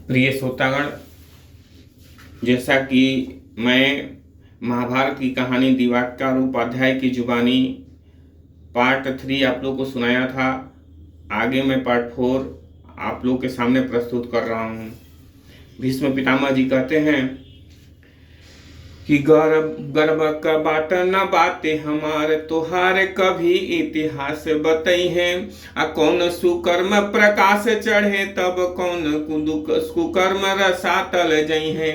प्रिय श्रोतागण, जैसा कि मैं महाभारत की कहानी दिवाकर उपाध्याय की जुबानी पार्ट 3 आप लोग को सुनाया था। आगे मैं पार्ट 4 आप लोग के सामने प्रस्तुत कर रहा हूँ। भीष्म पितामह जी कहते हैं कि गर्भ गर्भ का बाट न बाते हमारे तोहार कभी इतिहास बतई है। कौन सुकर्म प्रकाश चढ़े तब कौन कुकर्म रसातल जई है।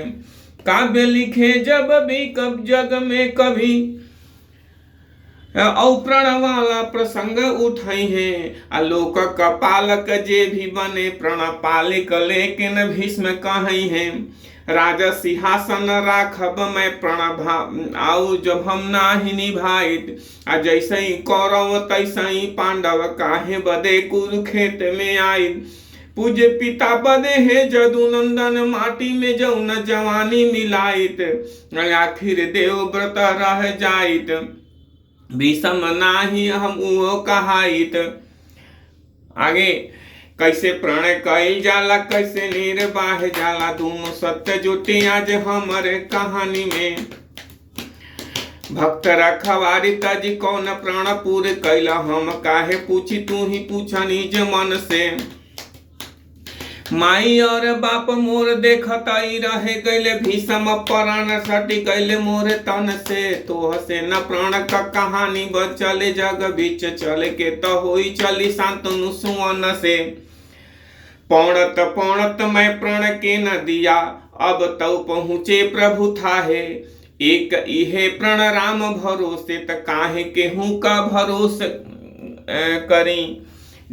काव्य लिखे जब भी कब जग में कभी प्रण वाला प्रसंग उठाई है। आलोक कपालक जे भी बने प्रण पालिक लेकिन भीष्म कही है। राजा सिंहासन राखब मैं प्रण आऊ जब हम नाही निभाइत। जैसे ही कौरव तैसे ही पांडव काहे बदे कुरुखेत में आइत। पूज्य पिता बदे है जदुनंदन माटी में जौन जवानी मिलाइत। आखिर देव व्रत रह जाइत भीषम नाही हम उहो कहाइत। आगे कैसे प्रणय कईल जाला कैसे निर्वाह जाला तुम सत्य जुटी आज हमारे कहानी में। भक्त रखवारी तजी कौन प्राण पूर कैला हम काहे पूछी तू ही पूछा निज मन से। माई और बाप मोर देखत आई रहे गैले भीषम प्राण सटी गैले मोर तन से। तो हसे न प्राण का कहानी बचले जग बीच चले के तो होई चली शांतनु सुवन से। पौणत पौणत मैं प्रण के न दिया अब तो पहुँचे प्रभु था है। एक इहे प्रण राम भरोसे त काहे केहू का भरोस करी।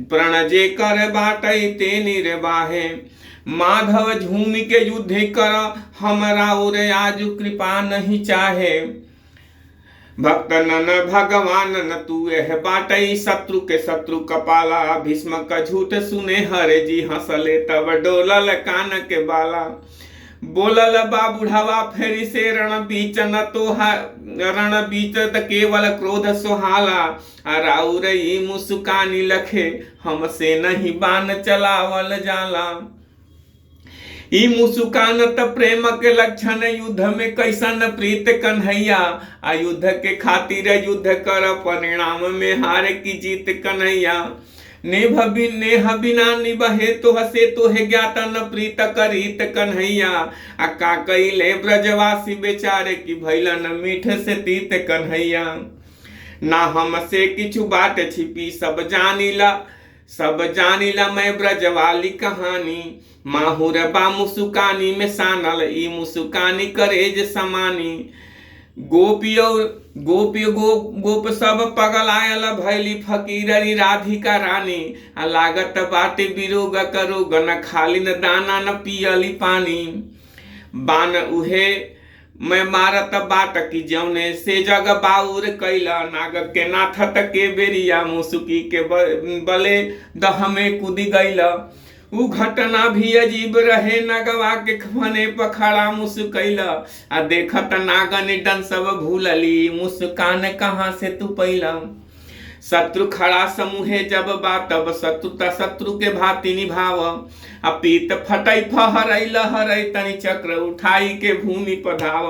प्रण जे कर बाटई ते निर्वाहे माधव झूमि के युद्ध कर हमरा और आज कृपा नहीं चाहे। भक्त नन भगवान न तू यह बाटई शत्रु के शत्रु कपाला। भीष्म का झूठ सुने हरे जी हंसले तब डोलल कान के बाला। बोलल बा बुढ़ावा फेरी से रण बीच न तो रण बीच केवल क्रोध सुहाला। राउर मुस्कानी लखे हमसे नहीं बाण चलावल जाला। ई मुस्कान त प्रेम के लक्षण युद्ध में कैसन प्रीत कन्हैया। युद्ध के खातिर युद्ध कर परिणाम में हार की जीत कन्हैया। नेह बिना निबहे तो हसे तो है ज्ञाता न प्रीत करीत कन्हैया। का कैले ब्रजवासी बेचारे की भैलन मीठ से तीत कन्हैया। ना हमसे किछु बात छिपी सब जानीला मैं ब्रजवाली कहानी। माहुर बा मुसुकानी में सानल ई मुसुकानी करेज समानी। गोप सब पगलायल भैली फकीररी राधिका रानी। लागत बाटे बिरोग करोग न खाली न दाना न पियली पानी। बान उहे मैं मारत बाट की जौने से जग बाउर कैला। नाग के नाथत के बेरिया मुसुकी के बले दह में कूद गैला। उ घटना भी अजीब रहे नगवा के खने पखड़ा मुस्कैला। देखत नागन डन सब भूलली मुस्कान कहाँ से तू पैला। शत्रु खड़ा समूहे जब बात तब शत्रु के भांति निभाव। पीत फटई फहरई लहरई तनि चक्र उठाई के भूमि पधाव।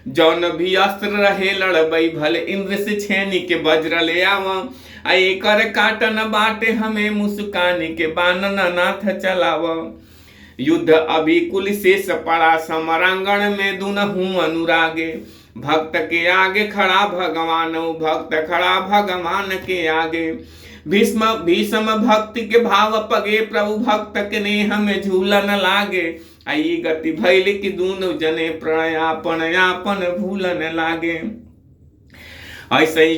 जौन भी अस्त्र रहे लड़बई भले इंद्र से छेनी के वज्र ले आव। एकर काटन बाटे हमें मुस्कानी के बानन नाथ चलाव। युद्ध अभी कुल शेष पड़ा समरांगण में दुनहु अनुरागे। भक्त के आगे खड़ा भगवान भक्त खड़ा भगवान के आगे। भीष्म भक्ति के भाव पगे प्रभु भक्त के नेह में झूलन लागे। आई गति भैल की दूनो जने प्रणयापन भूलन लागे। ऐसे ही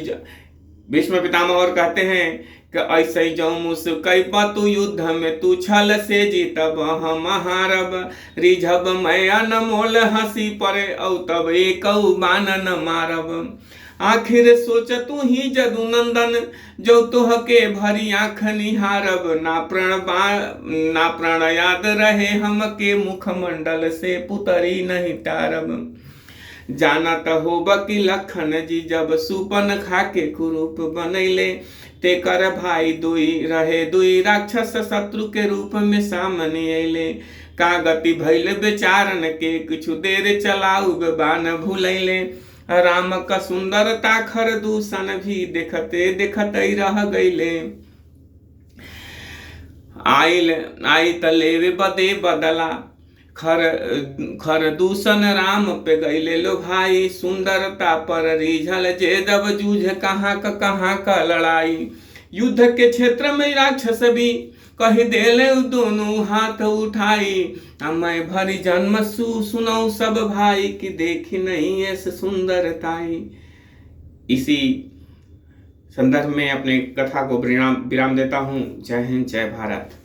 भीष्म पितामह और कहते हैं कि ऐसे ही जो मुस्कई तू युद्ध में तू छल से जीतब हम हारब। रिझब मैं अनमोल हंसी परे औ तब एक बान न मारब। आखिर सोच तू ही जदुनंदन जो तुह के भरी आँख निहारब। ना प्रण याद रहे हम के मुखमंडल से पुतरी नहीं तारब। जानत होब कि लखन जी जब सुपन खाके कुरूप बनैले। ते कर भाई दुई रहे दुई राक्षस शत्रु के रूप में सामने अले। का गति भइल बेचारन के, कुछु देर चलाऊ बान भूलैले। राम का सुंदरता खर दूषण भी देखते देखते रह गईले। आई त लेवे बदे बदला, खर दूषण राम पे गईले लो भाई। सुंदरता पर रिझल जे दब जूझ कहाँ का लड़ाई। युद्ध के क्षेत्र में राक्षस भी कह देले दोनों हाथ उठाई। मैं भरी जन्म सुनऊ सब भाई की देखी नहीं ऐसे सुंदरताई। इसी संदर्भ में अपने कथा को विराम देता हूँ। जय हिंद, जय भारत।